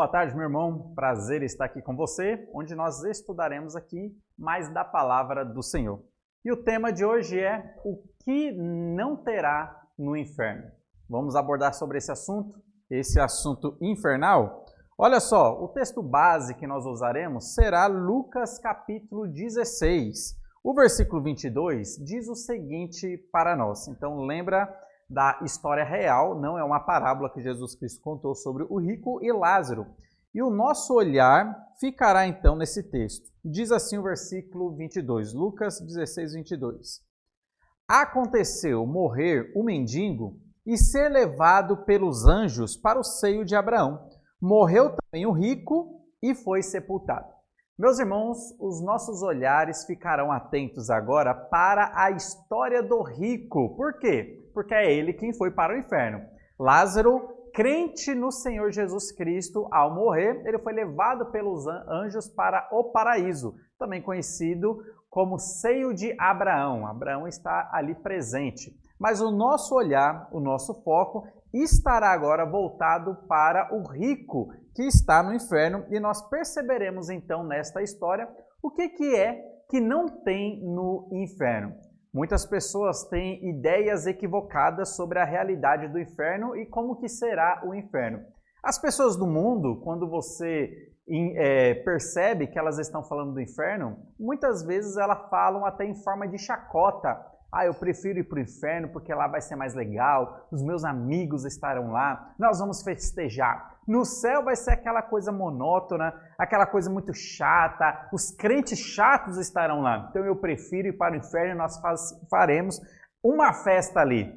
Boa tarde, meu irmão. Prazer estar aqui com você, onde nós estudaremos aqui mais da palavra do Senhor. E o tema de hoje é o que não terá no inferno. Vamos abordar sobre esse assunto infernal. Olha só, o texto base que nós usaremos será Lucas capítulo 16. O versículo 22 diz o seguinte para nós. Então lembra da história real, não é uma parábola que Jesus Cristo contou sobre o rico e Lázaro. E o nosso olhar ficará então nesse texto. Diz assim o versículo 22, Lucas 16, 22. Aconteceu morrer o mendigo e ser levado pelos anjos para o seio de Abraão. Morreu também o rico e foi sepultado. Meus irmãos, os nossos olhares ficarão atentos agora para a história do rico. Por quê? Porque é ele quem foi para o inferno. Lázaro, crente no Senhor Jesus Cristo, ao morrer, ele foi levado pelos anjos para o paraíso, também conhecido como seio de Abraão. Abraão está ali presente. Mas o nosso olhar, o nosso foco, estará agora voltado para o rico que está no inferno e nós perceberemos então nesta história o que é que não tem no inferno. Muitas pessoas têm ideias equivocadas sobre a realidade do inferno e como que será o inferno. As pessoas do mundo, quando você percebe que elas estão falando do inferno, muitas vezes elas falam até em forma de chacota. Eu prefiro ir para o inferno porque lá vai ser mais legal, os meus amigos estarão lá, nós vamos festejar. No céu vai ser aquela coisa monótona, aquela coisa muito chata, os crentes chatos estarão lá. Então eu prefiro ir para o inferno e nós faremos uma festa ali.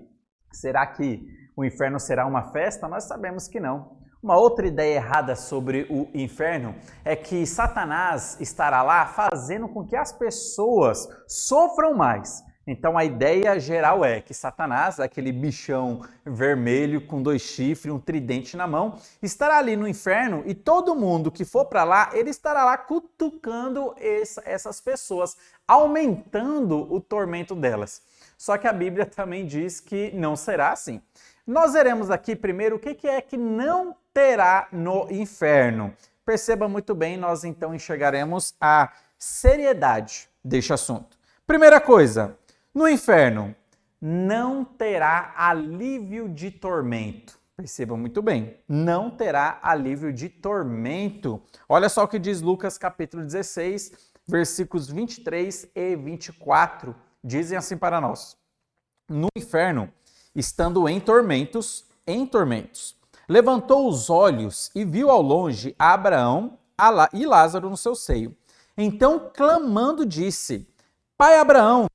Será que o inferno será uma festa? Nós sabemos que não. Uma outra ideia errada sobre o inferno é que Satanás estará lá fazendo com que as pessoas sofram mais. Então a ideia geral é que Satanás, aquele bichão vermelho com 2 chifres, um tridente na mão, estará ali no inferno e todo mundo que for para lá, ele estará lá cutucando essas pessoas, aumentando o tormento delas. Só que a Bíblia também diz que não será assim. Nós veremos aqui primeiro o que é que não terá no inferno. Perceba muito bem, nós então enxergaremos a seriedade deste assunto. Primeira coisa, no inferno não terá alívio de tormento. Perceba muito bem, não terá alívio de tormento. Olha só o que diz Lucas capítulo 16, versículos 23 e 24. Dizem assim para nós. No inferno, estando em tormentos, levantou os olhos e viu ao longe Abraão e Lázaro no seu seio. Então, clamando, disse: Pai Abraão,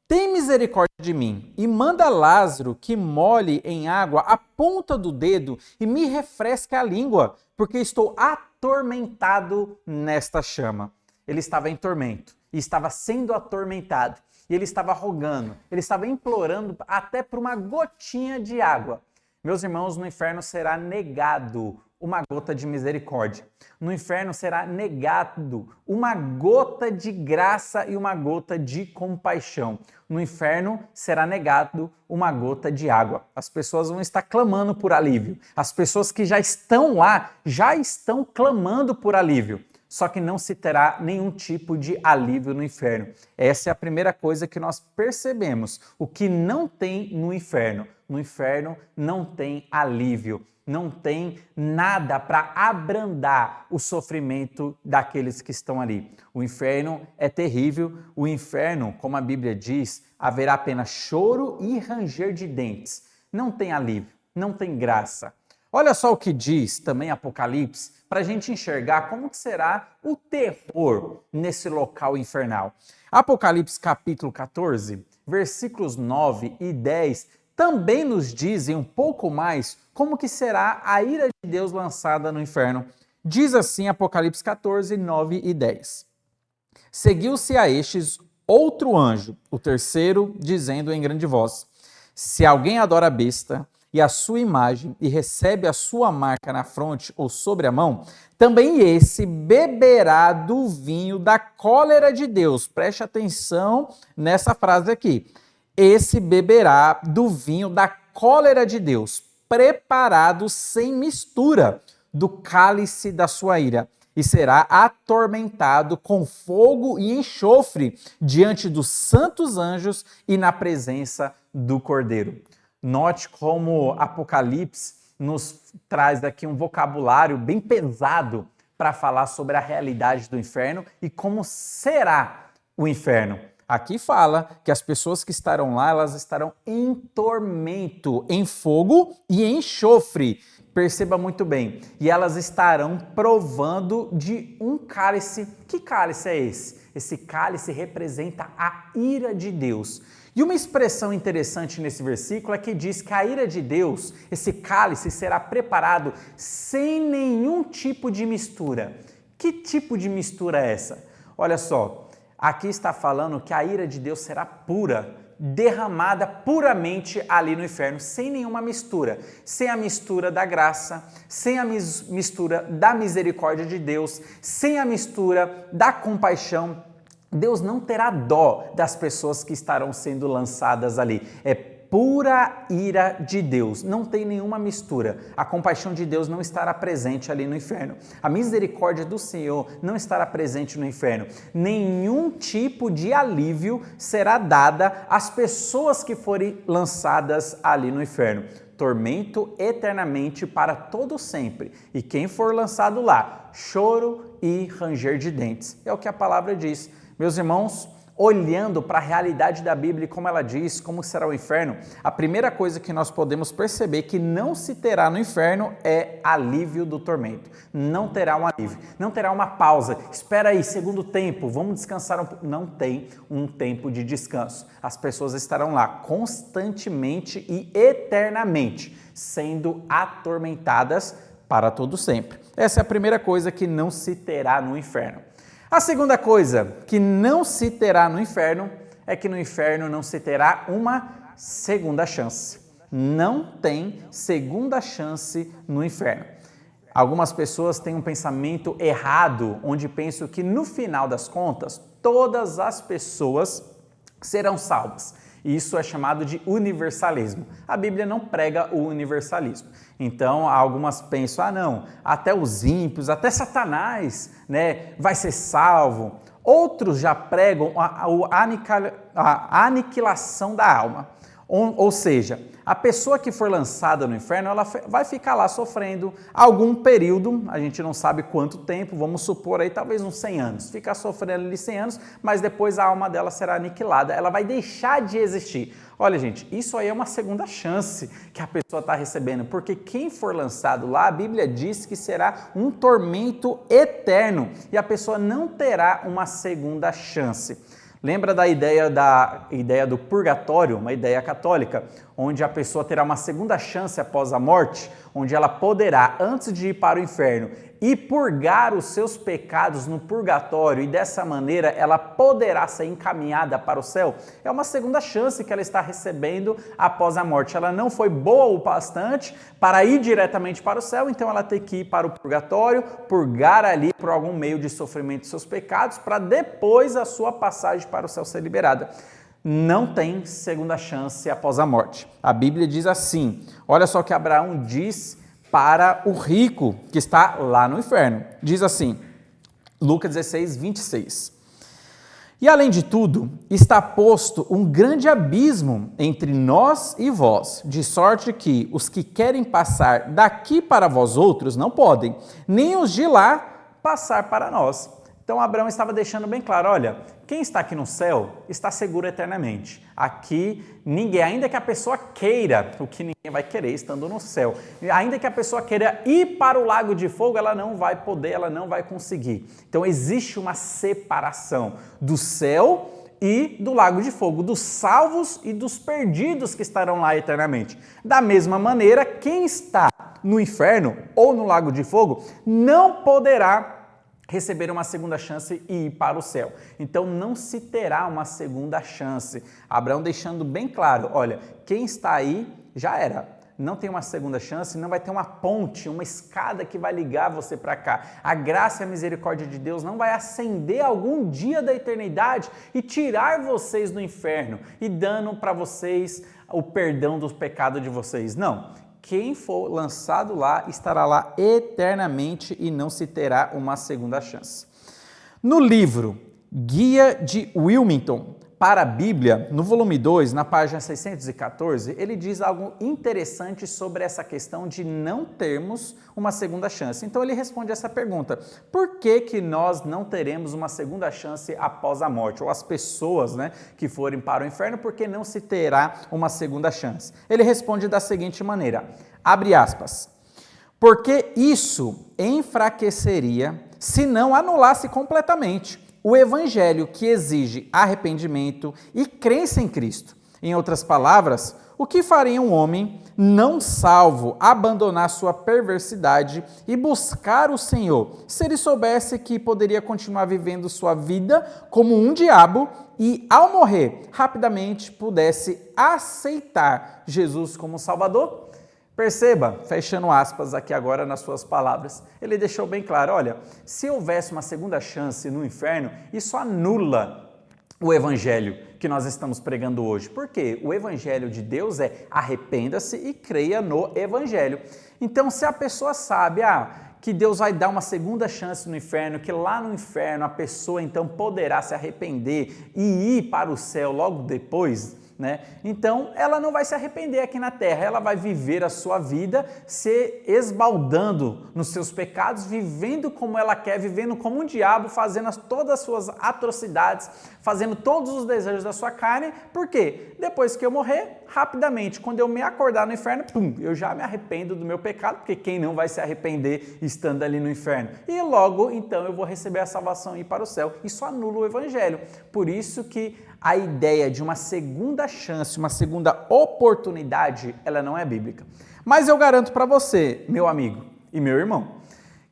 tem misericórdia de mim e manda Lázaro que molhe em água a ponta do dedo e me refresque a língua, porque estou atormentado nesta chama. Ele estava em tormento e estava sendo atormentado. E ele estava rogando, ele estava implorando até por uma gotinha de água. Meus irmãos, no inferno será negado uma gota de misericórdia. No inferno será negado uma gota de graça e uma gota de compaixão. No inferno será negado uma gota de água. As pessoas vão estar clamando por alívio. As pessoas que já estão lá, já estão clamando por alívio. Só que não se terá nenhum tipo de alívio no inferno. Essa é a primeira coisa que nós percebemos. O que não tem no inferno. No inferno não tem alívio. Não tem nada para abrandar o sofrimento daqueles que estão ali. O inferno é terrível. O inferno, como a Bíblia diz, haverá apenas choro e ranger de dentes. Não tem alívio, não tem graça. Olha só o que diz também Apocalipse, para a gente enxergar como que será o terror nesse local infernal. Apocalipse capítulo 14, versículos 9 e 10, também nos dizem um pouco mais como que será a ira de Deus lançada no inferno. Diz assim Apocalipse 14, 9 e 10. Seguiu-se a estes outro anjo, o terceiro, dizendo em grande voz: Se alguém adora a besta e a sua imagem e recebe a sua marca na fronte ou sobre a mão, também esse beberá do vinho da cólera de Deus. Preste atenção nessa frase aqui. Esse beberá do vinho da cólera de Deus, preparado sem mistura, do cálice da sua ira e será atormentado com fogo e enxofre diante dos santos anjos e na presença do Cordeiro. Note como Apocalipse nos traz aqui um vocabulário bem pesado para falar sobre a realidade do inferno e como será o inferno. Aqui fala que as pessoas que estarão lá, elas estarão em tormento, em fogo e em enxofre. Perceba muito bem. E elas estarão provando de um cálice. Que cálice é esse? Esse cálice representa a ira de Deus. E uma expressão interessante nesse versículo é que diz que a ira de Deus, esse cálice, será preparado sem nenhum tipo de mistura. Que tipo de mistura é essa? Olha só, aqui está falando que a ira de Deus será pura, derramada puramente ali no inferno, sem nenhuma mistura. Sem a mistura da graça, sem a mistura da misericórdia de Deus, sem a mistura da compaixão. Deus não terá dó das pessoas que estarão sendo lançadas ali. É pura ira de Deus, não tem nenhuma mistura. A compaixão de Deus não estará presente ali no inferno. A misericórdia do Senhor não estará presente no inferno. Nenhum tipo de alívio será dada às pessoas que forem lançadas ali no inferno. Tormento eternamente para todo sempre. E quem for lançado lá, choro e ranger de dentes. É o que a palavra diz. Meus irmãos, olhando para a realidade da Bíblia e como ela diz, como será o inferno, a primeira coisa que nós podemos perceber que não se terá no inferno é alívio do tormento. Não terá um alívio, não terá uma pausa. Espera aí, segundo tempo, vamos descansar um pouco. Não tem um tempo de descanso. As pessoas estarão lá constantemente e eternamente, sendo atormentadas para todo sempre. Essa é a primeira coisa que não se terá no inferno. A segunda coisa que não se terá no inferno é que no inferno não se terá uma segunda chance. Não tem segunda chance no inferno. Algumas pessoas têm um pensamento errado, onde pensam que no final das contas, todas as pessoas serão salvas. Isso é chamado de universalismo. A Bíblia não prega o universalismo. Então, algumas pensam, não, até os ímpios, até Satanás, né, vai ser salvo. Outros já pregam a aniquilação da alma. Ou seja, a pessoa que for lançada no inferno, ela vai ficar lá sofrendo algum período, a gente não sabe quanto tempo, vamos supor aí talvez uns 100 anos. Ficar sofrendo ali 100 anos, mas depois a alma dela será aniquilada, ela vai deixar de existir. Olha, gente, isso aí é uma segunda chance que a pessoa está recebendo, porque quem for lançado lá, a Bíblia diz que será um tormento eterno e a pessoa não terá uma segunda chance. Lembra da ideia do purgatório, uma ideia católica, onde a pessoa terá uma segunda chance após a morte, onde ela poderá, antes de ir para o inferno, ir purgar os seus pecados no purgatório e dessa maneira ela poderá ser encaminhada para o céu? É uma segunda chance que ela está recebendo após a morte. Ela não foi boa o bastante para ir diretamente para o céu, então ela tem que ir para o purgatório, purgar ali por algum meio de sofrimento de seus pecados, para depois a sua passagem para o céu ser liberada. Não tem segunda chance após a morte. A Bíblia diz assim, olha só o que Abraão diz para o rico que está lá no inferno. Diz assim, Lucas 16, 26. E além de tudo, está posto um grande abismo entre nós e vós, de sorte que os que querem passar daqui para vós outros não podem, nem os de lá passar para nós. Então Abraão estava deixando bem claro, olha, quem está aqui no céu está seguro eternamente. Aqui ninguém, ainda que a pessoa queira, o que ninguém vai querer estando no céu, ainda que a pessoa queira ir para o lago de fogo, ela não vai poder, ela não vai conseguir. Então existe uma separação do céu e do lago de fogo, dos salvos e dos perdidos que estarão lá eternamente. Da mesma maneira, quem está no inferno ou no lago de fogo não poderá receber uma segunda chance e ir para o céu. Então não se terá uma segunda chance. Abraão deixando bem claro, olha, quem está aí já era. Não tem uma segunda chance, não vai ter uma ponte, uma escada que vai ligar você para cá. A graça e a misericórdia de Deus não vai acender algum dia da eternidade e tirar vocês do inferno e dando para vocês o perdão dos pecados de vocês. Não. quem for lançado lá estará lá eternamente e não se terá uma segunda chance. No livro Guia de Wilmington para a Bíblia, no volume 2, na página 614, ele diz algo interessante sobre essa questão de não termos uma segunda chance. Então ele responde essa pergunta: por que nós não teremos uma segunda chance após a morte? Ou as pessoas, que forem para o inferno, por que não se terá uma segunda chance? Ele responde da seguinte maneira, abre aspas, porque isso enfraqueceria se não anulasse completamente o evangelho que exige arrependimento e crença em Cristo. Em outras palavras, o que faria um homem não salvo abandonar sua perversidade e buscar o Senhor, se ele soubesse que poderia continuar vivendo sua vida como um diabo e, ao morrer, rapidamente pudesse aceitar Jesus como Salvador? Perceba, fechando aspas aqui agora nas suas palavras, ele deixou bem claro, olha, se houvesse uma segunda chance no inferno, isso anula o evangelho que nós estamos pregando hoje. Por quê? O evangelho de Deus é arrependa-se e creia no evangelho. Então, se a pessoa sabe, que Deus vai dar uma segunda chance no inferno, que lá no inferno a pessoa então poderá se arrepender e ir para o céu logo depois, então ela não vai se arrepender aqui na terra, ela vai viver a sua vida se esbaldando nos seus pecados, vivendo como ela quer, vivendo como um diabo, fazendo todas as suas atrocidades, fazendo todos os desejos da sua carne. Por quê? Depois que eu morrer, rapidamente, quando eu me acordar no inferno, eu já me arrependo do meu pecado, porque quem não vai se arrepender estando ali no inferno? E logo, então, eu vou receber a salvação e ir para o céu. Isso anula o evangelho. Por isso que a ideia de uma segunda chance, uma segunda oportunidade, ela não é bíblica. Mas eu garanto para você, meu amigo e meu irmão,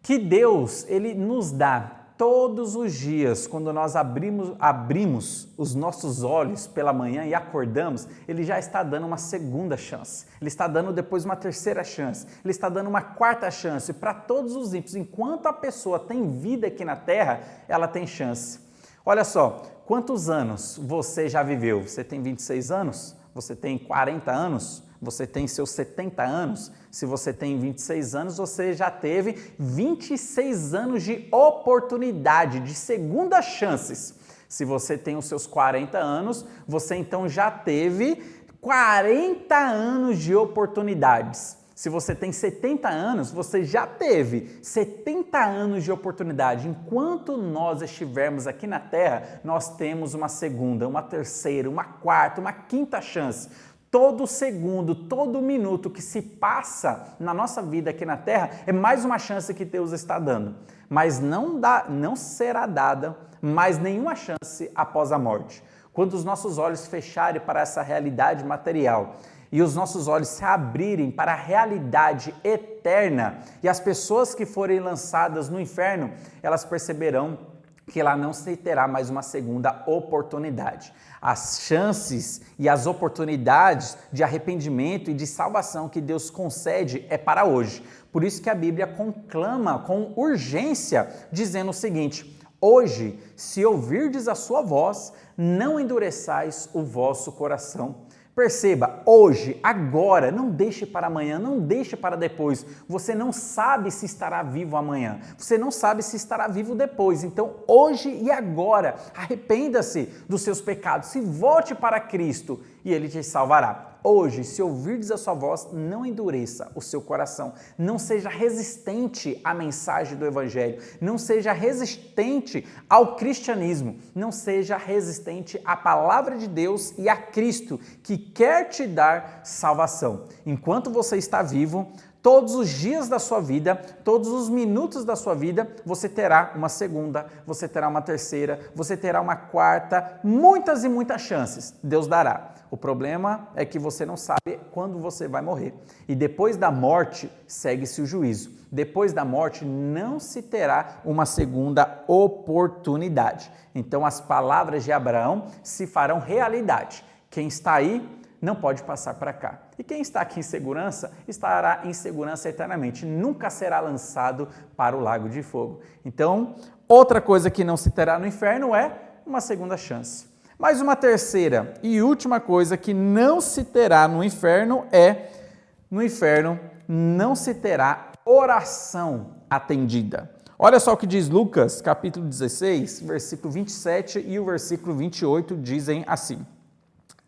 que Deus, ele nos dá todos os dias, quando nós abrimos os nossos olhos pela manhã e acordamos, ele já está dando uma segunda chance. Ele está dando depois uma terceira chance. Ele está dando uma quarta chance para todos os ímpios. Enquanto a pessoa tem vida aqui na terra, ela tem chance. Olha só, quantos anos você já viveu? Você tem 26 anos? Você tem 40 anos? Você tem seus 70 anos? Se você tem 26 anos, você já teve 26 anos de oportunidade, de segunda chances. Se você tem os seus 40 anos, você então já teve 40 anos de oportunidades. Se você tem 70 anos, você já teve 70 anos de oportunidade. Enquanto nós estivermos aqui na Terra, nós temos uma segunda, uma terceira, uma quarta, uma quinta chance. Todo segundo, todo minuto que se passa na nossa vida aqui na Terra é mais uma chance que Deus está dando. Mas não será dada mais nenhuma chance após a morte. Quando os nossos olhos fecharem para essa realidade material e os nossos olhos se abrirem para a realidade eterna e as pessoas que forem lançadas no inferno, elas perceberão que lá não se terá mais uma segunda oportunidade. As chances e as oportunidades de arrependimento e de salvação que Deus concede é para hoje. Por isso que a Bíblia conclama com urgência, dizendo o seguinte: hoje, se ouvirdes a sua voz, não endureçais o vosso coração. Perceba, hoje, agora, não deixe para amanhã, não deixe para depois. Você não sabe se estará vivo amanhã, você não sabe se estará vivo depois. Então, hoje e agora, arrependa-se dos seus pecados, se volte para Cristo e Ele te salvará. Hoje, se ouvirdes a sua voz, não endureça o seu coração, não seja resistente à mensagem do Evangelho, não seja resistente ao cristianismo, não seja resistente à palavra de Deus e a Cristo, que quer te dar salvação. Enquanto você está vivo, todos os dias da sua vida, todos os minutos da sua vida, você terá uma segunda, você terá uma terceira, você terá uma quarta, muitas e muitas chances Deus dará. O problema é que você não sabe quando você vai morrer. E depois da morte, segue-se o juízo. Depois da morte, não se terá uma segunda oportunidade. Então, as palavras de Abraão se farão realidade. Quem está aí não pode passar para cá. E quem está aqui em segurança, estará em segurança eternamente. Nunca será lançado para o lago de fogo. Então, outra coisa que não se terá no inferno é uma segunda chance. Mas uma terceira e última coisa que não se terá no inferno é no inferno não se terá oração atendida. Olha só o que diz Lucas, capítulo 16, versículo 27 e o versículo 28 dizem assim.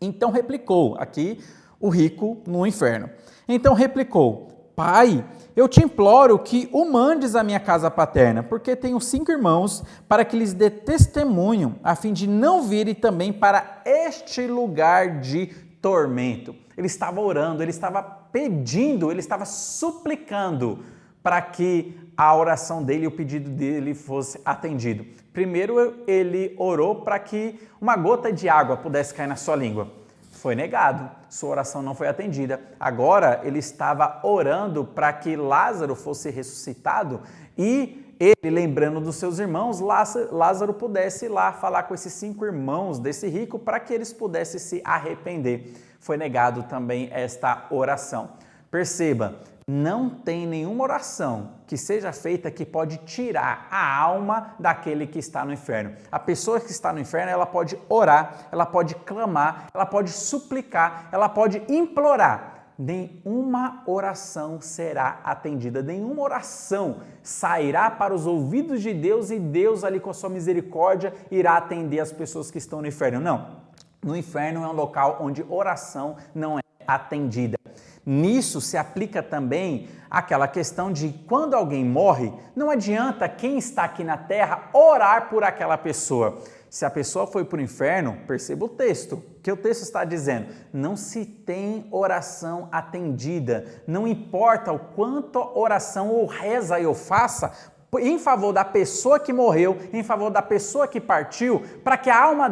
Então replicou, aqui o rico no inferno. Então replicou, Pai, eu te imploro que o mandes à minha casa paterna, porque tenho 5 irmãos, para que lhes dê testemunho, a fim de não virem também para este lugar de tormento. Ele estava orando, ele estava pedindo, ele estava suplicando para que a oração dele, o pedido dele fosse atendido. Primeiro ele orou para que uma gota de água pudesse cair na sua língua. Foi negado, sua oração não foi atendida. Agora ele estava orando para que Lázaro fosse ressuscitado e ele, lembrando dos seus irmãos, Lázaro pudesse ir lá falar com esses 5 irmãos desse rico para que eles pudessem se arrepender. Foi negado também esta oração. Perceba, não tem nenhuma oração que seja feita que pode tirar a alma daquele que está no inferno. A pessoa que está no inferno, ela pode orar, ela pode clamar, ela pode suplicar, ela pode implorar. Nenhuma oração será atendida, nenhuma oração sairá para os ouvidos de Deus e Deus ali com a sua misericórdia irá atender as pessoas que estão no inferno. Não, no inferno é um local onde oração não é atendida. Nisso se aplica também aquela questão de quando alguém morre, não adianta quem está aqui na terra orar por aquela pessoa. Se a pessoa foi para o inferno, perceba o texto, que o texto está dizendo, não se tem oração atendida, não importa o quanto oração ou reza eu faça, em favor da pessoa que morreu, em favor da pessoa que partiu, para que a alma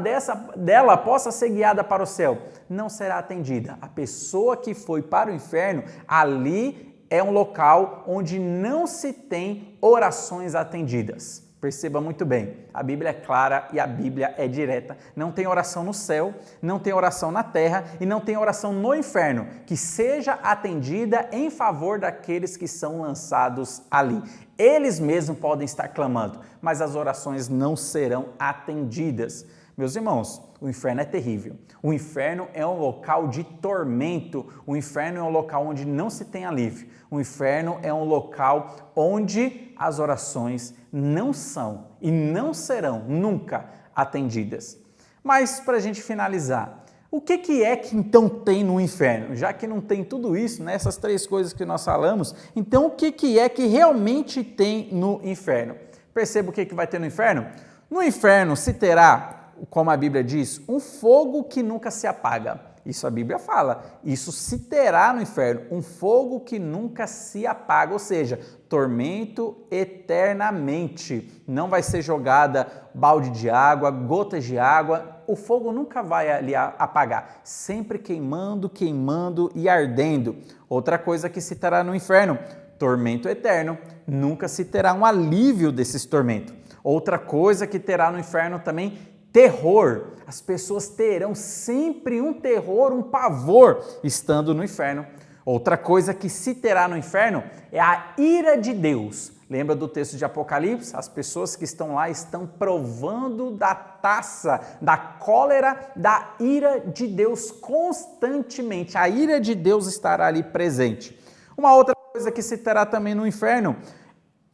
dela possa ser guiada para o céu, não será atendida. A pessoa que foi para o inferno, ali é um local onde não se tem orações atendidas. Perceba muito bem, a Bíblia é clara e a Bíblia é direta. Não tem oração no céu, não tem oração na terra e não tem oração no inferno que seja atendida em favor daqueles que são lançados ali. Eles mesmos podem estar clamando, mas as orações não serão atendidas. Meus irmãos, o inferno é terrível. O inferno é um local de tormento. O inferno é um local onde não se tem alívio. O inferno é um local onde as orações não são e não serão nunca atendidas. Mas para a gente finalizar, o que é que então tem no inferno? Já que não tem tudo isso, né, essas 3 coisas que nós falamos, então o que é que realmente tem no inferno? Perceba o que vai ter no inferno? No inferno se terá, como a Bíblia diz, um fogo que nunca se apaga. Isso a Bíblia fala. Isso se terá no inferno, um fogo que nunca se apaga, ou seja, tormento eternamente. Não vai ser jogada balde de água, gotas de água, o fogo nunca vai ali apagar, sempre queimando, queimando e ardendo. Outra coisa que se terá no inferno, tormento eterno, nunca se terá um alívio desses tormentos. Outra coisa que terá no inferno também, terror. As pessoas terão sempre um terror, um pavor estando no inferno. Outra coisa que se terá no inferno é a ira de Deus. Lembra do texto de Apocalipse? As pessoas que estão lá estão provando da taça, da cólera, da ira de Deus constantemente. A ira de Deus estará ali presente. Uma outra coisa que se terá também no inferno,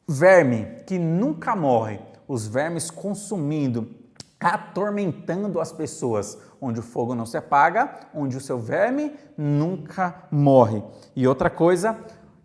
verme que nunca morre. Os vermes consumindo, atormentando as pessoas, onde o fogo não se apaga, onde o seu verme nunca morre. E outra coisa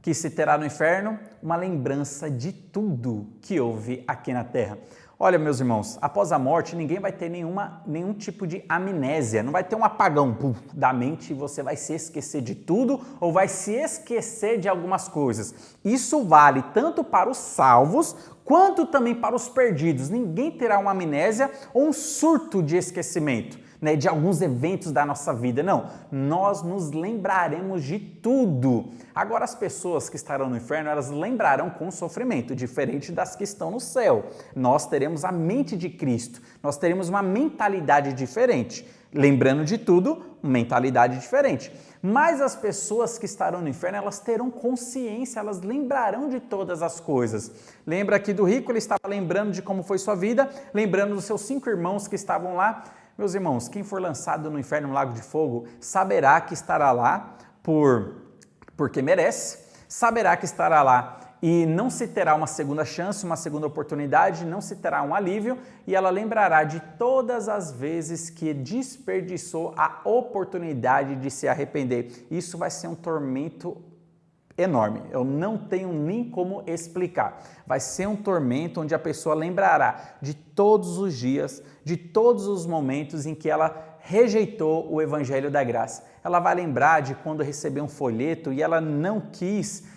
que se terá no inferno, uma lembrança de tudo que houve aqui na terra. Olha, meus irmãos, após a morte, ninguém vai ter nenhum tipo de amnésia, não vai ter um apagão da mente e você vai se esquecer de tudo ou vai se esquecer de algumas coisas. Isso vale tanto para os salvos quanto também para os perdidos. Ninguém terá uma amnésia ou um surto de esquecimento, né, de alguns eventos da nossa vida. Não, nós nos lembraremos de tudo. Agora, as pessoas que estarão no inferno, elas lembrarão com sofrimento, diferente das que estão no céu. Nós teremos a mente de Cristo, nós teremos uma mentalidade diferente. Lembrando de tudo, mentalidade diferente. Mas as pessoas que estarão no inferno, elas terão consciência, elas lembrarão de todas as coisas. Lembra aqui do rico, ele estava lembrando de como foi sua vida, lembrando dos seus 5 irmãos que estavam lá. Meus irmãos, quem for lançado no inferno, no lago de fogo, saberá que estará lá por porque merece, saberá que estará lá e não se terá uma segunda chance, uma segunda oportunidade, não se terá um alívio e ela lembrará de todas as vezes que desperdiçou a oportunidade de se arrepender. Isso vai ser um tormento enorme, eu não tenho nem como explicar. Vai ser um tormento onde a pessoa lembrará de todos os dias, de todos os momentos em que ela rejeitou o Evangelho da Graça. Ela vai lembrar de quando recebeu um folheto e ela não quis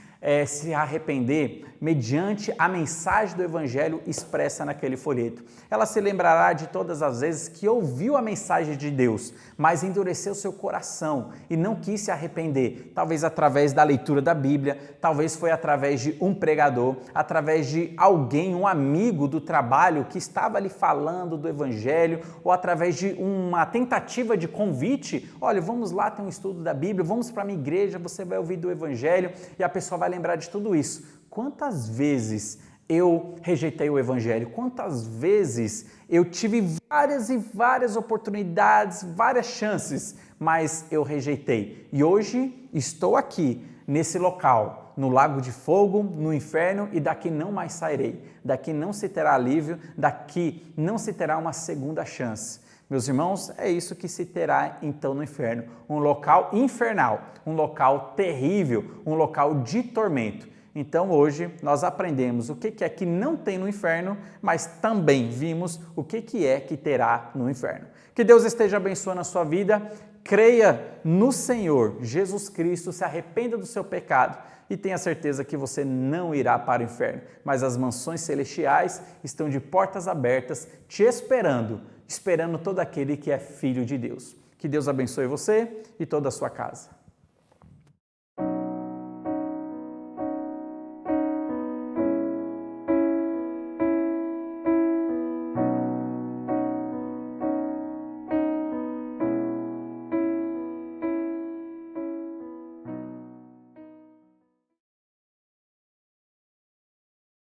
se arrepender mediante a mensagem do Evangelho expressa naquele folheto. Ela se lembrará de todas as vezes que ouviu a mensagem de Deus, mas endureceu seu coração e não quis se arrepender, talvez através da leitura da Bíblia, talvez foi através de um pregador, através de alguém, um amigo do trabalho que estava lhe falando do Evangelho, ou através de uma tentativa de convite. Olha, vamos lá ter um estudo da Bíblia, vamos para a minha igreja, você vai ouvir do Evangelho, e a pessoa vai lembrar de tudo isso. Quantas vezes eu rejeitei o Evangelho? Quantas vezes eu tive várias e várias oportunidades, várias chances, mas eu rejeitei. E hoje estou aqui, nesse local, no lago de fogo, no inferno, e daqui não mais sairei. Daqui não se terá alívio, daqui não se terá uma segunda chance. Meus irmãos, é isso que se terá então no inferno, um local infernal, um local terrível, um local de tormento. Então hoje nós aprendemos o que é que não tem no inferno, mas também vimos o que é que terá no inferno. Que Deus esteja abençoando a sua vida, creia no Senhor Jesus Cristo, se arrependa do seu pecado e tenha certeza que você não irá para o inferno, mas as mansões celestiais estão de portas abertas te esperando todo aquele que é filho de Deus. Que Deus abençoe você e toda a sua casa.